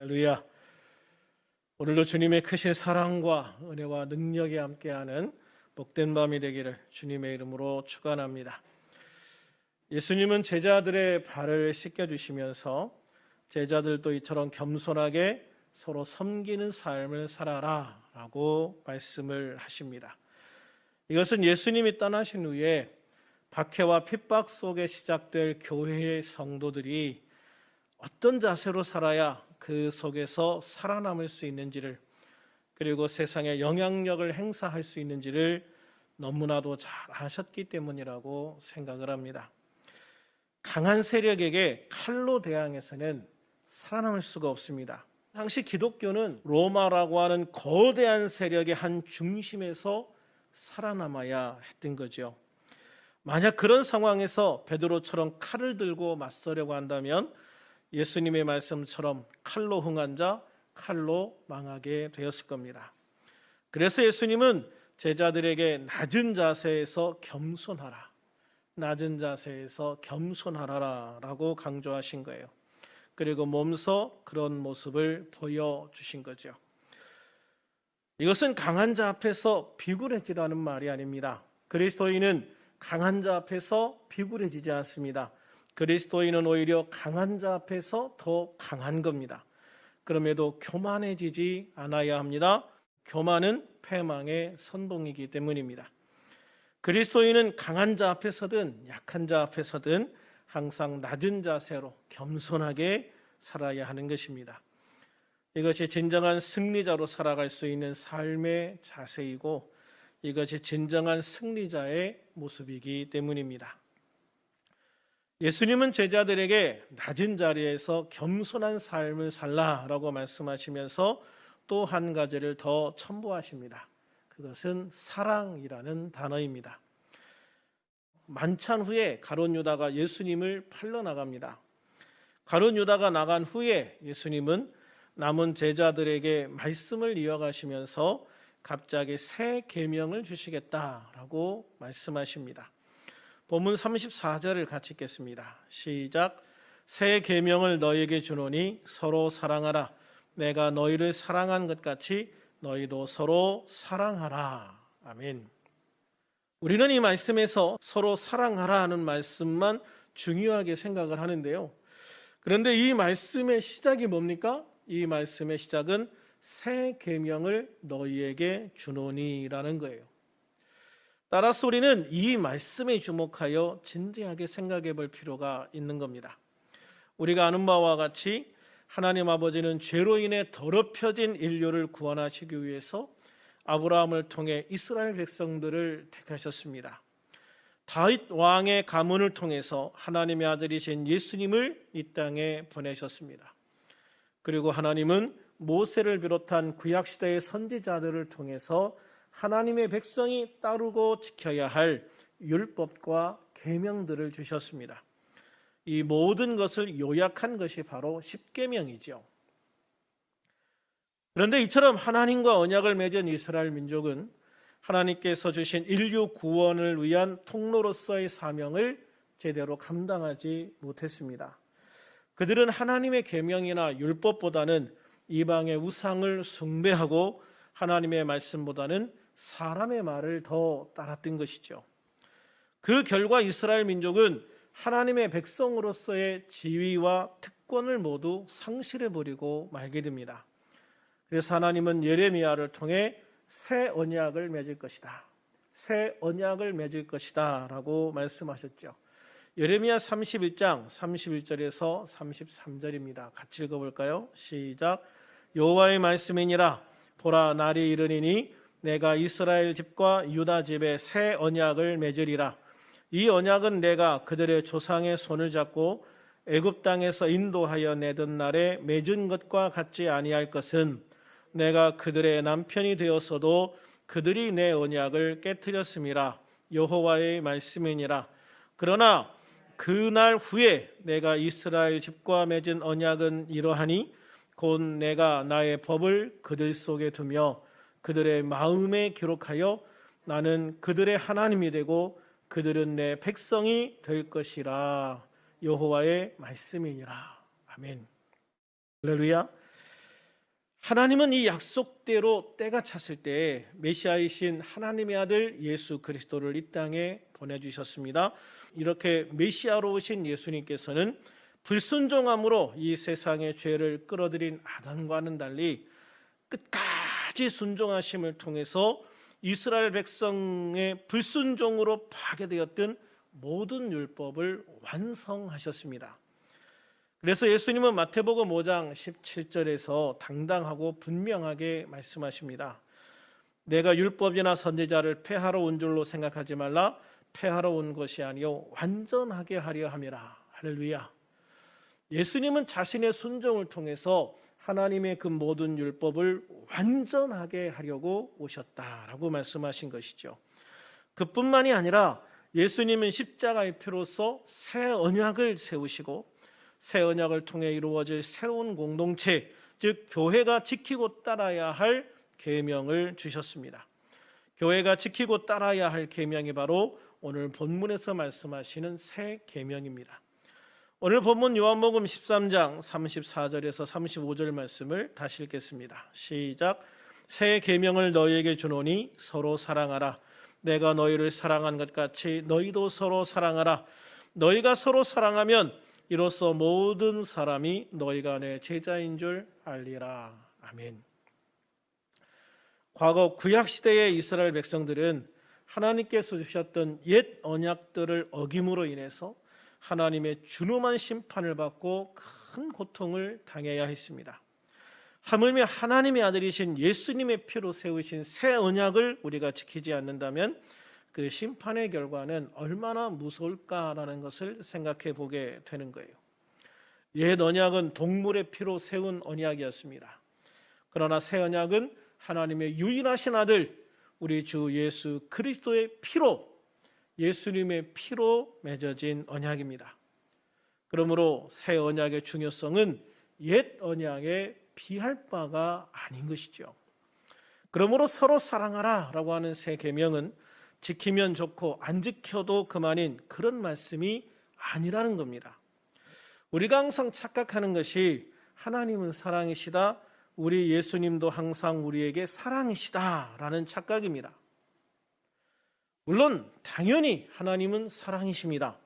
할렐루야. 오늘도 주님의 크신 사랑과 은혜와 능력이 함께하는 복된 밤이 되기를 주님의 이름으로 축원합니다. 예수님은 제자들의 발을 씻겨주시면서 제자들도 이처럼 겸손하게 서로 섬기는 삶을 살아라 라고 말씀을 하십니다. 이것은 예수님이 떠나신 후에 박해와 핍박 속에 시작될 교회의 성도들이 어떤 자세로 살아야 그 속에서 살아남을 수 있는지를, 그리고 세상에 영향력을 행사할 수 있는지를 너무나도 잘 아셨기 때문이라고 생각을 합니다. 강한 세력에게 칼로 대항해서는 살아남을 수가 없습니다. 당시 기독교는 로마라고 하는 거대한 세력의 한 중심에서 살아남아야 했던 거죠. 만약 그런 상황에서 베드로처럼 칼을 들고 맞서려고 한다면 예수님의 말씀처럼 칼로 흥한 자 칼로 망하게 되었을 겁니다. 그래서 예수님은 제자들에게 낮은 자세에서 겸손하라, 낮은 자세에서 겸손하라라고 강조하신 거예요. 그리고 몸소 그런 모습을 보여주신 거죠. 이것은 강한 자 앞에서 비굴해지라는 말이 아닙니다. 그리스도인은 강한 자 앞에서 비굴해지지 않습니다. 그리스도인은 오히려 강한 자 앞에서 더 강한 겁니다. 그럼에도 교만해지지 않아야 합니다. 교만은 패망의 선봉이기 때문입니다. 그리스도인은 강한 자 앞에서든 약한 자 앞에서든 항상 낮은 자세로 겸손하게 살아야 하는 것입니다. 이것이 진정한 승리자로 살아갈 수 있는 삶의 자세이고, 이것이 진정한 승리자의 모습이기 때문입니다. 예수님은 제자들에게 낮은 자리에서 겸손한 삶을 살라라고 말씀하시면서 또 한 가지를 더 첨부하십니다. 그것은 사랑이라는 단어입니다. 만찬 후에 가룟 유다가 예수님을 팔러 나갑니다. 가룟 유다가 나간 후에 예수님은 남은 제자들에게 말씀을 이어가시면서 갑자기 새 계명을 주시겠다라고 말씀하십니다. 본문 34절을 같이 읽겠습니다. 시작. 새 계명을 너희에게 주노니 서로 사랑하라. 내가 너희를 사랑한 것 같이 너희도 서로 사랑하라. 아멘. 우리는 이 말씀에서 서로 사랑하라 하는 말씀만 중요하게 생각을 하는데요. 그런데 이 말씀의 시작이 뭡니까? 이 말씀의 시작은 새 계명을 너희에게 주노니라는 거예요. 따라서 우리는 이 말씀에 주목하여 진지하게 생각해 볼 필요가 있는 겁니다. 우리가 아는 바와 같이 하나님 아버지는 죄로 인해 더럽혀진 인류를 구원하시기 위해서 아브라함을 통해 이스라엘 백성들을 택하셨습니다. 다윗 왕의 가문을 통해서 하나님의 아들이신 예수님을 이 땅에 보내셨습니다. 그리고 하나님은 모세를 비롯한 구약시대의 선지자들을 통해서 하나님의 백성이 따르고 지켜야 할 율법과 계명들을 주셨습니다. 이 모든 것을 요약한 것이 바로 십계명이죠. 그런데 이처럼 하나님과 언약을 맺은 이스라엘 민족은 하나님께서 주신 인류 구원을 위한 통로로서의 사명을 제대로 감당하지 못했습니다. 그들은 하나님의 계명이나 율법보다는 이방의 우상을 숭배하고 하나님의 말씀보다는 사람의 말을 더 따랐던 것이죠. 그 결과 이스라엘 민족은 하나님의 백성으로서의 지위와 특권을 모두 상실해버리고 말게 됩니다. 그래서 하나님은 예레미야를 통해 새 언약을 맺을 것이다, 새 언약을 맺을 것이다 라고 말씀하셨죠. 예레미야 31장 31절에서 33절입니다. 같이 읽어볼까요? 시작. 여호와의 말씀이니라. 보라, 날이 이르리니 내가 이스라엘 집과 유다 집에 새 언약을 맺으리라. 이 언약은 내가 그들의 조상의 손을 잡고 애굽 땅에서 인도하여 내던 날에 맺은 것과 같지 아니할 것은, 내가 그들의 남편이 되었어도 그들이 내 언약을 깨뜨렸음이라. 여호와의 말씀이니라. 그러나 그날 후에 내가 이스라엘 집과 맺은 언약은 이러하니, 곧 내가 나의 법을 그들 속에 두며 그들의 마음에 기록하여 나는 그들의 하나님이 되고 그들은 내 백성이 될 것이라. 여호와의 말씀이니라. 아멘. 할렐루야. 하나님은 이 약속대로 때가 찼을 때 메시아이신 하나님의 아들 예수 그리스도를 이 땅에 보내주셨습니다. 이렇게 메시아로 오신 예수님께서는 불순종함으로 이 세상의 죄를 끌어들인 아담과는 달리 끝까지 순종하심을 통해서 이스라엘 백성의 불순종으로 파괴되었던 모든 율법을 완성하셨습니다. 그래서 예수님은 마태복음 5장 17절에서 당당하고 분명하게 말씀하십니다. 내가 율법이나 선지자를 폐하러 온 줄로 생각하지 말라. 폐하러 온 것이 아니요 완전하게 하려 함이라. 할렐루야. 예수님은 자신의 순종을 통해서 하나님의 그 모든 율법을 완전하게 하려고 오셨다라고 말씀하신 것이죠. 그뿐만이 아니라 예수님은 십자가의 피로써 새 언약을 세우시고 새 언약을 통해 이루어질 새로운 공동체, 즉 교회가 지키고 따라야 할 계명을 주셨습니다. 교회가 지키고 따라야 할 계명이 바로 오늘 본문에서 말씀하시는 새 계명입니다. 오늘 본문 요한복음 13장 34절에서 35절 말씀을 다시 읽겠습니다. 시작. 새 계명을 너희에게 주노니 서로 사랑하라. 내가 너희를 사랑한 것 같이 너희도 서로 사랑하라. 너희가 서로 사랑하면 이로써 모든 사람이 너희가 내 제자인 줄 알리라. 아멘. 과거 구약시대의 이스라엘 백성들은 하나님께서 주셨던 옛 언약들을 어김으로 인해서 하나님의 준엄한 심판을 받고 큰 고통을 당해야 했습니다. 하물며 하나님의 아들이신 예수님의 피로 세우신 새 언약을 우리가 지키지 않는다면 그 심판의 결과는 얼마나 무서울까라는 것을 생각해 보게 되는 거예요. 옛 언약은 동물의 피로 세운 언약이었습니다. 그러나 새 언약은 하나님의 유일하신 아들 우리 주 예수 그리스도의 피로, 예수님의 피로 맺어진 언약입니다. 그러므로 새 언약의 중요성은 옛 언약에 비할 바가 아닌 것이죠. 그러므로 서로 사랑하라 라고 하는 새 계명은 지키면 좋고 안 지켜도 그만인 그런 말씀이 아니라는 겁니다. 우리가 항상 착각하는 것이 하나님은 사랑이시다, 우리 예수님도 항상 우리에게 사랑이시다라는 착각입니다. 물론 당연히 하나님은 사랑이십니다.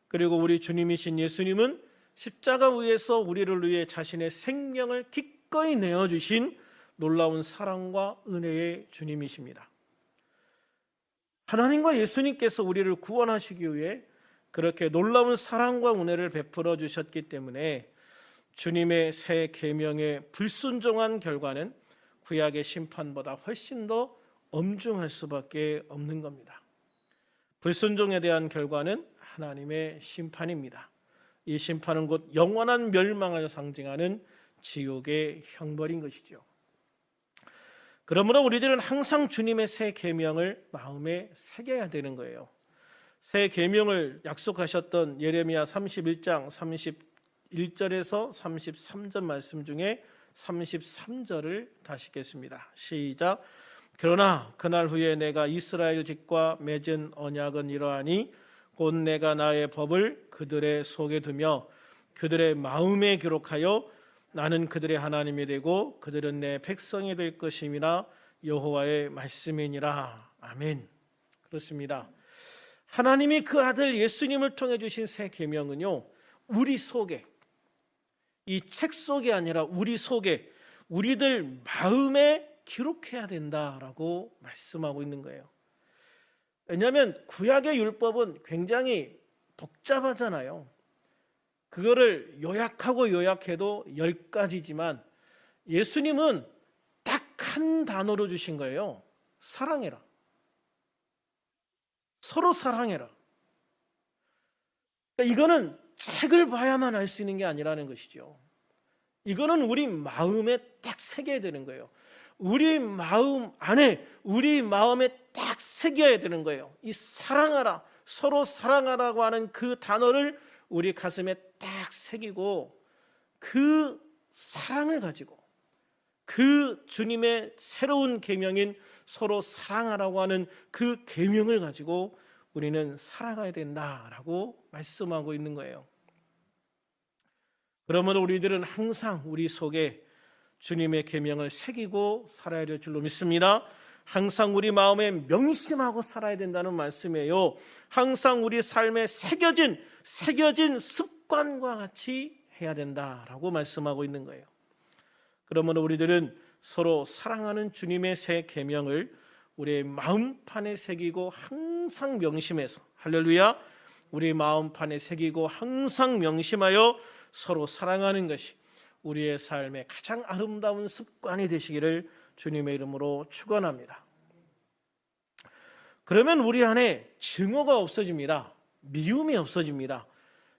그리고 우리 주님이신 예수님은 십자가 위에서 우리를 위해 자신의 생명을 기꺼이 내어주신 놀라운 사랑과 은혜의 주님이십니다. 하나님과 예수님께서 우리를 구원하시기 위해 그렇게 놀라운 사랑과 은혜를 베풀어 주셨기 때문에 주님의 새 계명에 불순종한 결과는 구약의 심판보다 훨씬 더 엄중할 수밖에 없는 겁니다. 불순종에 대한 결과는 하나님의 심판입니다. 이 심판은 곧 영원한 멸망을 상징하는 지옥의 형벌인 것이죠. 그러므로 우리들은 항상 주님의 새 계명을 마음에 새겨야 되는 거예요. 새 계명을 약속하셨던 예레미야 31장 31절에서 33절 말씀 중에 33절을 다시 읽겠습니다. 시작. 그러나 그날 후에 내가 이스라엘 집과 맺은 언약은 이러하니 곧 내가 나의 법을 그들의 속에 두며 그들의 마음에 기록하여 나는 그들의 하나님이 되고 그들은 내 백성이 될 것임이라 여호와의 말씀이니라. 아멘. 그렇습니다. 하나님이 그 아들 예수님을 통해 주신 새 계명은요, 우리 속에, 이 책 속이 아니라 우리 속에, 우리들 마음에 기록해야 된다라고 말씀하고 있는 거예요. 왜냐하면 구약의 율법은 굉장히 복잡하잖아요. 그거를 요약하고 요약해도 10가지지만 예수님은 딱 한 단어로 주신 거예요. 사랑해라. 서로 사랑해라. 그러니까 이거는 책을 봐야만 알 수 있는 게 아니라는 것이죠. 이거는 우리 마음에 딱 새겨야 되는 거예요. 우리 마음 안에, 우리 마음에 딱 새겨야 되는 거예요. 이 사랑하라, 서로 사랑하라고 하는 그 단어를 우리 가슴에 딱 새기고 그 사랑을 가지고 그 주님의 새로운 계명인 서로 사랑하라고 하는 그 계명을 가지고 우리는 살아가야 된다라고 말씀하고 있는 거예요. 그러므로 우리들은 항상 우리 속에 주님의 계명을 새기고 살아야 될 줄로 믿습니다. 항상 우리 마음에 명심하고 살아야 된다는 말씀이에요. 항상 우리 삶에 새겨진 습관과 같이 해야 된다라고 말씀하고 있는 거예요. 그러면 우리들은 서로 사랑하는 주님의 새 계명을 우리의 마음판에 새기고 항상 명심해서, 할렐루야, 우리 마음판에 새기고 항상 명심하여 서로 사랑하는 것이 우리의 삶의 가장 아름다운 습관이 되시기를 주님의 이름으로 축원합니다. 그러면 우리 안에 증오가 없어집니다. 미움이 없어집니다.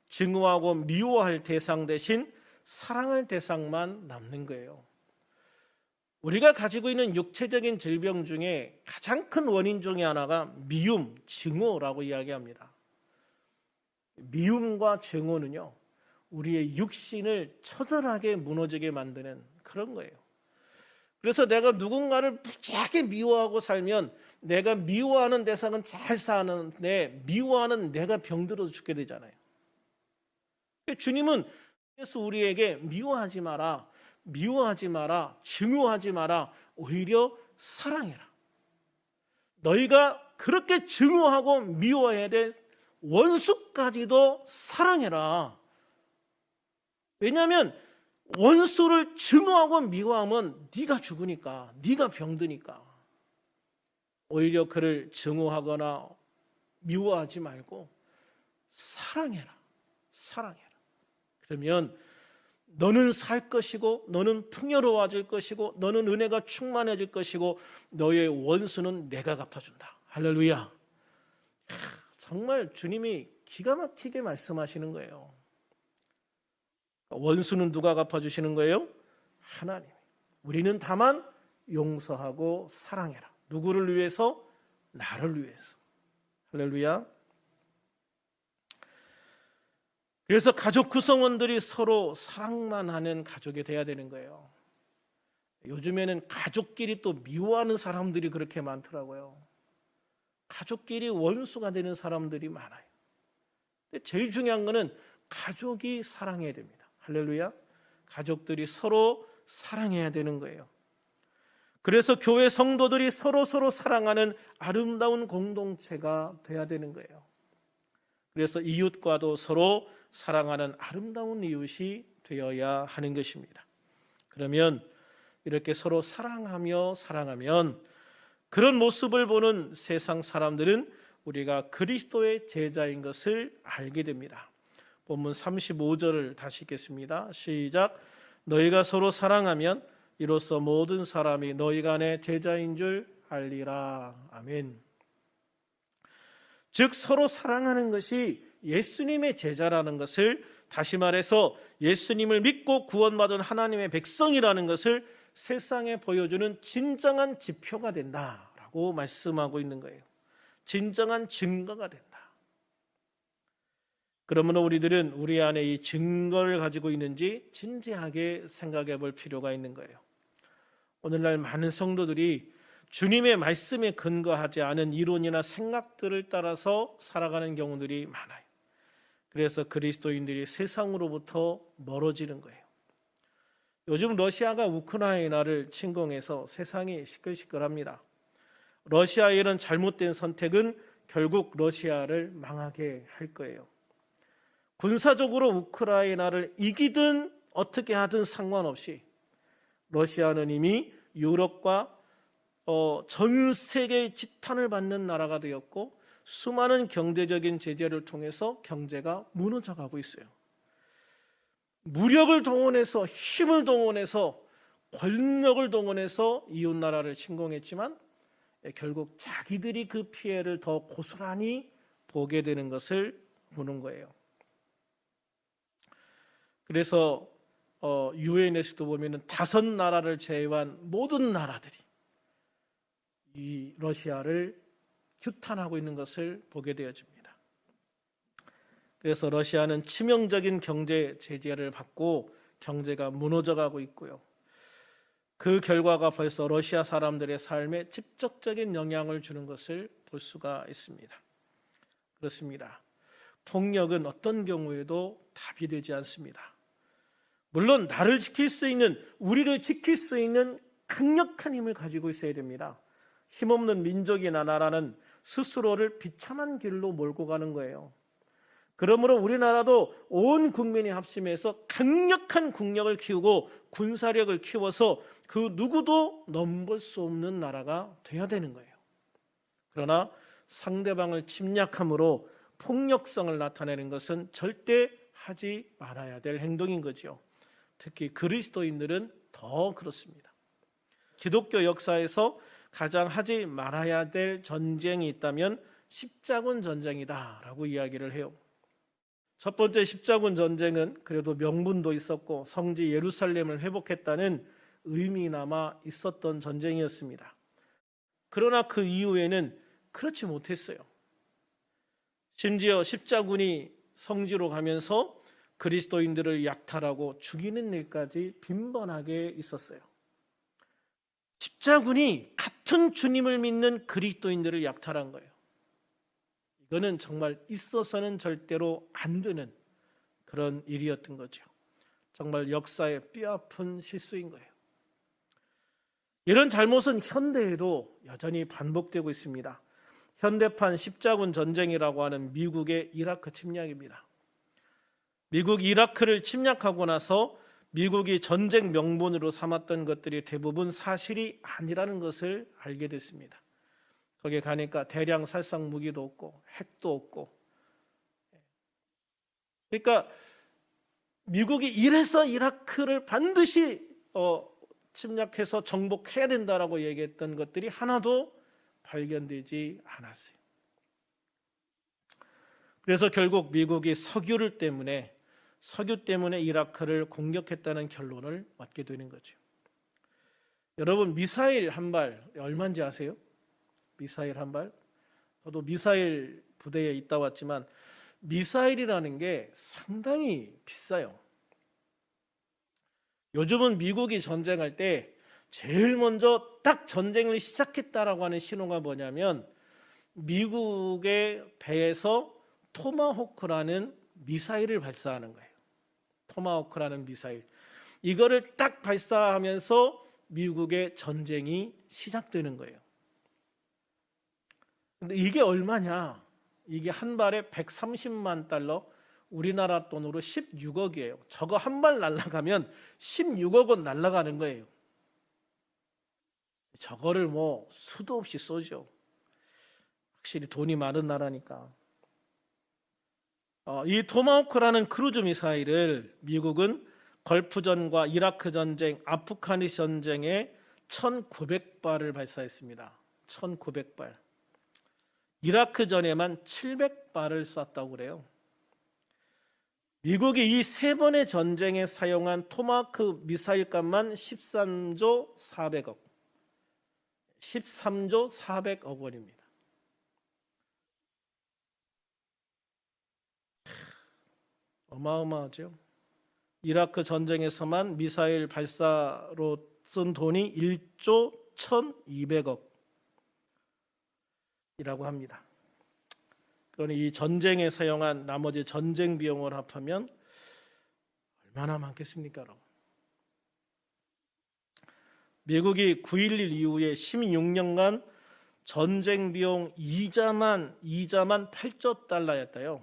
증오하고 미워할 대상 대신 사랑할 대상만 남는 거예요. 우리가 가지고 있는 육체적인 질병 중에 가장 큰 원인 중에 하나가 미움, 증오라고 이야기합니다. 미움과 증오는요, 우리의 육신을 처절하게 무너지게 만드는 그런 거예요. 그래서 내가 누군가를 무지하게 미워하고 살면 내가 미워하는 대상은 잘 사는데 미워하는 내가 병들어서 죽게 되잖아요. 주님은 그래서 우리에게 미워하지 마라, 증오하지 마라, 오히려 사랑해라. 너희가 그렇게 증오하고 미워해야 될 원수까지도 사랑해라. 왜냐하면 원수를 증오하고 미워하면 네가 죽으니까, 네가 병드니까. 오히려 그를 증오하거나 미워하지 말고 사랑해라. 그러면 너는 살 것이고, 너는 풍요로워질 것이고, 너는 은혜가 충만해질 것이고, 너의 원수는 내가 갚아준다. 할렐루야. 정말 주님이 기가 막히게 말씀하시는 거예요. 원수는 누가 갚아주시는 거예요? 하나님. 우리는 다만 용서하고 사랑해라. 누구를 위해서? 나를 위해서. 할렐루야. 그래서 가족 구성원들이 서로 사랑만 하는 가족이 돼야 되는 거예요. 요즘에는 가족끼리 또 미워하는 사람들이 그렇게 많더라고요. 가족끼리 원수가 되는 사람들이 많아요. 근데 제일 중요한 거는 가족이 사랑해야 됩니다. 할렐루야. 가족들이 서로 사랑해야 되는 거예요. 그래서 교회 성도들이 서로 사랑하는 아름다운 공동체가 돼야 되는 거예요. 그래서 이웃과도 서로 사랑하는 아름다운 이웃이 되어야 하는 것입니다. 그러면 이렇게 서로 사랑하면 그런 모습을 보는 세상 사람들은 우리가 그리스도의 제자인 것을 알게 됩니다. 본문 35절을 다시 읽겠습니다. 시작. 너희가 서로 사랑하면 이로써 모든 사람이 너희가 내 제자인 줄 알리라. 아멘. 즉 서로 사랑하는 것이 예수님의 제자라는 것을, 다시 말해서 예수님을 믿고 구원받은 하나님의 백성이라는 것을 세상에 보여주는 진정한 지표가 된다라고 말씀하고 있는 거예요. 진정한 증거가 된다. 그러므로 우리들은 우리 안에 이 증거를 가지고 있는지 진지하게 생각해 볼 필요가 있는 거예요. 오늘날 많은 성도들이 주님의 말씀에 근거하지 않은 이론이나 생각들을 따라서 살아가는 경우들이 많아요. 그래서 그리스도인들이 세상으로부터 멀어지는 거예요. 요즘 러시아가 우크라이나를 침공해서 세상이 시끌시끌합니다. 러시아의 이런 잘못된 선택은 결국 러시아를 망하게 할 거예요. 군사적으로 우크라이나를 이기든 어떻게 하든 상관없이 러시아는 이미 유럽과 전 세계의 지탄을 받는 나라가 되었고, 수많은 경제적인 제재를 통해서 경제가 무너져가고 있어요. 무력을 동원해서, 힘을 동원해서, 권력을 동원해서 이웃 나라를 침공했지만 결국 자기들이 그 피해를 더 고스란히 보게 되는 것을 보는 거예요. 그래서 유엔에서도 보면은 5나라를 제외한 모든 나라들이 이 러시아를 규탄하고 있는 것을 보게 되어집니다. 그래서 러시아는 치명적인 경제 제재를 받고 경제가 무너져가고 있고요. 그 결과가 벌써 러시아 사람들의 삶에 직접적인 영향을 주는 것을 볼 수가 있습니다. 그렇습니다. 폭력은 어떤 경우에도 답이 되지 않습니다. 물론 나를 지킬 수 있는, 우리를 지킬 수 있는 강력한 힘을 가지고 있어야 됩니다. 힘없는 민족이나 나라는 스스로를 비참한 길로 몰고 가는 거예요. 그러므로 우리나라도 온 국민이 합심해서 강력한 국력을 키우고 군사력을 키워서 그 누구도 넘볼 수 없는 나라가 돼야 되는 거예요. 그러나 상대방을 침략함으로 폭력성을 나타내는 것은 절대 하지 말아야 될 행동인 거죠. 특히 그리스도인들은 더 그렇습니다. 기독교 역사에서 가장 하지 말아야 될 전쟁이 있다면 십자군 전쟁이다라고 이야기를 해요. 첫 번째 십자군 전쟁은 그래도 명분도 있었고 성지 예루살렘을 회복했다는 의미나마 있었던 전쟁이었습니다. 그러나 그 이후에는 그렇지 못했어요. 심지어 십자군이 성지로 가면서 그리스도인들을 약탈하고 죽이는 일까지 빈번하게 있었어요. 십자군이 같은 주님을 믿는 그리스도인들을 약탈한 거예요. 이거는 정말 있어서는 절대로 안 되는 그런 일이었던 거죠. 정말 역사의 뼈아픈 실수인 거예요. 이런 잘못은 현대에도 여전히 반복되고 있습니다. 현대판 십자군 전쟁이라고 하는 미국의 이라크 침략입니다. 미국 이라크를 침략하고 나서 미국이 전쟁 명분으로 삼았던 것들이 대부분 사실이 아니라는 것을 알게 됐습니다. 거기에 가니까 대량 살상 무기도 없고 핵도 없고, 그러니까 미국이 이래서 이라크를 반드시 침략해서 정복해야 된다라고 얘기했던 것들이 하나도 발견되지 않았어요. 그래서 결국 미국이 석유 때문에 이라크를 공격했다는 결론을 얻게 되는 거죠. 여러분, 미사일 한 발 얼마인지 아세요? 미사일 한 발? 저도 미사일 부대에 있다 왔지만 미사일이라는 게 상당히 비싸요. 요즘은 미국이 전쟁할 때 제일 먼저 딱 전쟁을 시작했다라고 하는 신호가 뭐냐면 미국의 배에서 토마호크라는 미사일을 발사하는 거예요. 토마호크라는 미사일. 이거를 딱 발사하면서 미국의 전쟁이 시작되는 거예요. 근데 이게 얼마냐? 이게 한 발에 130만 달러, 우리나라 돈으로 16억이에요. 저거 한 발 날아가면 16억 원 날아가는 거예요. 저거를 뭐 수도 없이 쏘죠. 확실히 돈이 많은 나라니까. 이 토마호크라는 크루즈 미사일을 미국은 걸프전과 이라크 전쟁, 아프가니스탄 전쟁에 1,900발을 발사했습니다. 1,900발. 이라크 전에만 700발을 쐈다고 그래요. 미국이 이 세 번의 전쟁에 사용한 토마호크 미사일 값만 13조 400억. 13조 400억 원입니다. 어마어마하죠. 이라크 전쟁에서만 미사일 발사로 쓴 돈이 1조 1200억이라고 합니다. 그러니 이 전쟁에 사용한 나머지 전쟁 비용을 합하면 얼마나 많겠습니까, 여러분? 미국이 9.11 이후에 16년간 전쟁 비용 이자만 8조 달러였대요.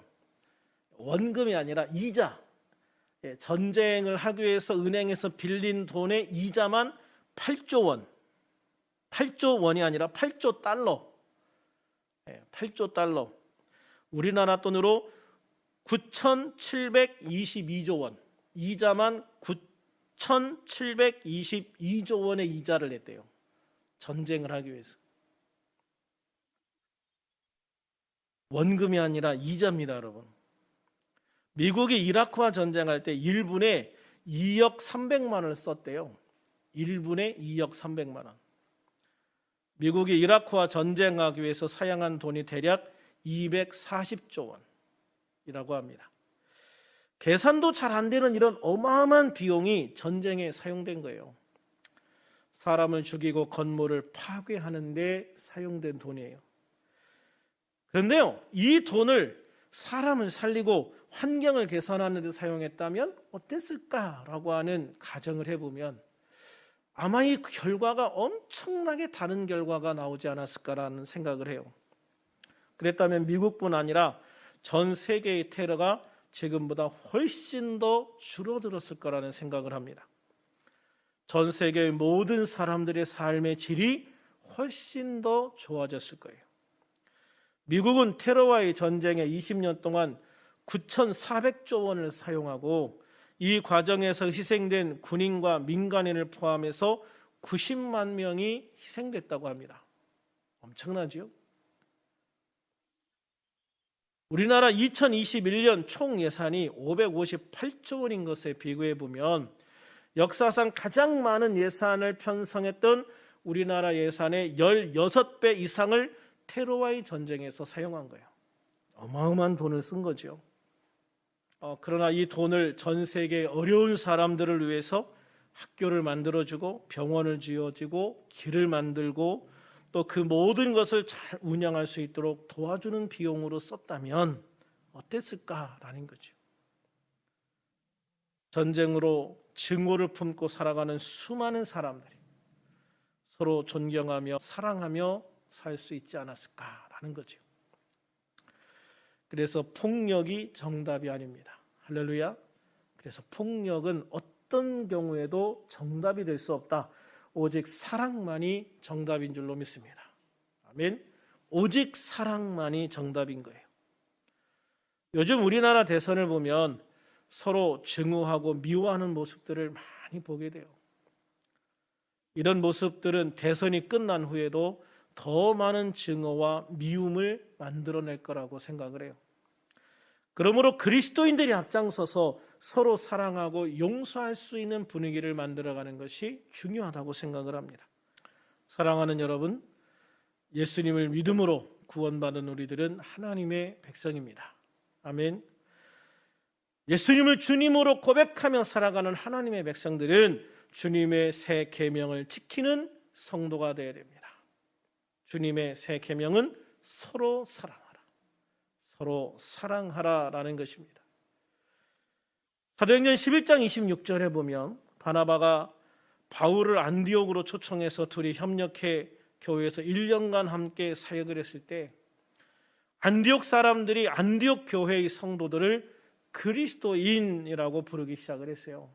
원금이 아니라 이자. 전쟁을 하기 위해서 은행에서 빌린 돈의 이자만 8조 원. 8조 원이 아니라 8조 달러. 8조 달러. 우리나라 돈으로 9,722조 원. 이자만 9,722조 원의 이자를 냈대요. 전쟁을 하기 위해서. 원금이 아니라 이자입니다, 여러분. 미국이 이라크와 전쟁할 때 1분에 2억 300만 원을 썼대요. 1분에 2억 300만 원. 미국이 이라크와 전쟁하기 위해서 사용한 돈이 대략 240조 원이라고 합니다. 계산도 잘 안 되는 이런 어마어마한 비용이 전쟁에 사용된 거예요. 사람을 죽이고 건물을 파괴하는 데 사용된 돈이에요. 그런데요, 이 돈을 사람을 살리고 환경을 개선하는 데 사용했다면 어땠을까라고 하는 가정을 해보면 아마 이 결과가 엄청나게 다른 결과가 나오지 않았을까라는 생각을 해요. 그랬다면 미국뿐 아니라 전 세계의 테러가 지금보다 훨씬 더 줄어들었을 거라는 생각을 합니다. 전 세계의 모든 사람들의 삶의 질이 훨씬 더 좋아졌을 거예요. 미국은 테러와의 전쟁에 20년 동안 9,400조 원을 사용하고 이 과정에서 희생된 군인과 민간인을 포함해서 90만 명이 희생됐다고 합니다. 엄청나죠? 우리나라 2021년 총 예산이 558조 원인 것에 비교해 보면 역사상 가장 많은 예산을 편성했던 우리나라 예산의 16배 이상을 테러와의 전쟁에서 사용한 거예요. 어마어마한 돈을 쓴 거죠. 그러나 이 돈을 전 세계 어려운 사람들을 위해서 학교를 만들어주고 병원을 지어주고 길을 만들고 또 그 모든 것을 잘 운영할 수 있도록 도와주는 비용으로 썼다면 어땠을까라는 거죠. 전쟁으로 증오를 품고 살아가는 수많은 사람들이 서로 존경하며 사랑하며 살 수 있지 않았을까라는 거죠. 그래서 폭력이 정답이 아닙니다. 할렐루야. 그래서 폭력은 어떤 경우에도 정답이 될 수 없다. 오직 사랑만이 정답인 줄로 믿습니다. 아멘. 오직 사랑만이 정답인 거예요. 요즘 우리나라 대선을 보면 서로 증오하고 미워하는 모습들을 많이 보게 돼요. 이런 모습들은 대선이 끝난 후에도 더 많은 증오와 미움을 만들어낼 거라고 생각을 해요. 그러므로 그리스도인들이 앞장서서 서로 사랑하고 용서할 수 있는 분위기를 만들어가는 것이 중요하다고 생각을 합니다. 사랑하는 여러분, 예수님을 믿음으로 구원받은 우리들은 하나님의 백성입니다. 아멘. 예수님을 주님으로 고백하며 살아가는 하나님의 백성들은 주님의 새 계명을 지키는 성도가 되어야 됩니다. 주님의 새 계명은 서로 사랑하라. 서로 사랑하라라는 것입니다. 사도행전 11장 26절에 보면 바나바가 바울을 안디옥으로 초청해서 둘이 협력해 교회에서 1년간 함께 사역을 했을 때 안디옥 사람들이 안디옥 교회의 성도들을 그리스도인이라고 부르기 시작을 했어요.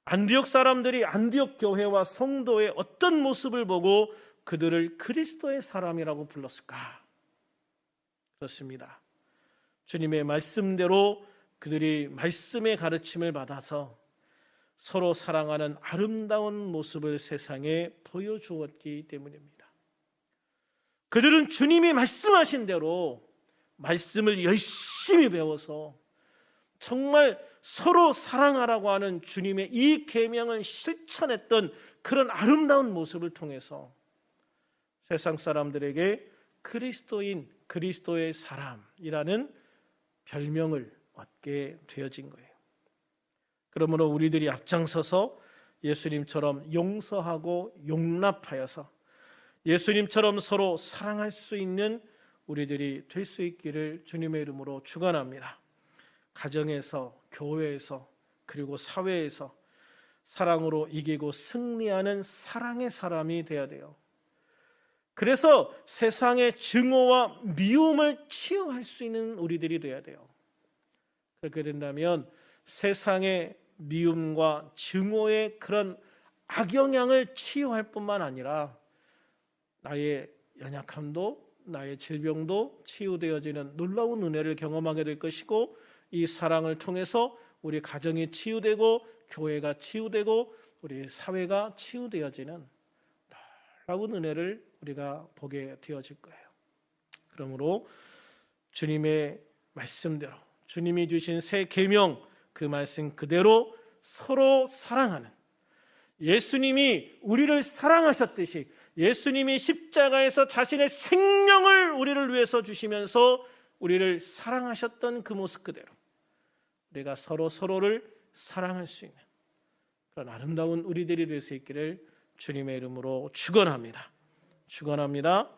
안디옥 사람들이 안디옥 교회와 성도의 어떤 모습을 보고 그들을 그리스도의 사람이라고 불렀을까? 그렇습니다. 주님의 말씀대로 그들이 말씀의 가르침을 받아서 서로 사랑하는 아름다운 모습을 세상에 보여주었기 때문입니다. 그들은 주님이 말씀하신 대로 말씀을 열심히 배워서 정말 서로 사랑하라고 하는 주님의 이 계명을 실천했던 그런 아름다운 모습을 통해서 세상 사람들에게 그리스도인, 그리스도의 사람이라는 별명을 얻게 되어진 거예요. 그러므로 우리들이 앞장서서 예수님처럼 용서하고 용납하여서 예수님처럼 서로 사랑할 수 있는 우리들이 될 수 있기를 주님의 이름으로 축원합니다. 가정에서, 교회에서, 그리고 사회에서 사랑으로 이기고 승리하는 사랑의 사람이 되어야 돼요. 그래서 세상의 증오와 미움을 치유할 수 있는 우리들이 되어야 돼요. 그렇게 된다면 세상의 미움과 증오의 그런 악영향을 치유할 뿐만 아니라 나의 연약함도 나의 질병도 치유되어지는 놀라운 은혜를 경험하게 될 것이고 이 사랑을 통해서 우리 가정이 치유되고 교회가 치유되고 우리 사회가 치유되어지는 놀라운 은혜를 우리가 보게 되어질 거예요. 그러므로 주님의 말씀대로 주님이 주신 새 계명 그 말씀 그대로 서로 사랑하는 예수님이 우리를 사랑하셨듯이 예수님이 십자가에서 자신의 생명을 우리를 위해서 주시면서 우리를 사랑하셨던 그 모습 그대로 우리가 서로를 사랑할 수 있는 그런 아름다운 우리들이 될 수 있기를 주님의 이름으로 축원합니다. 축원합니다.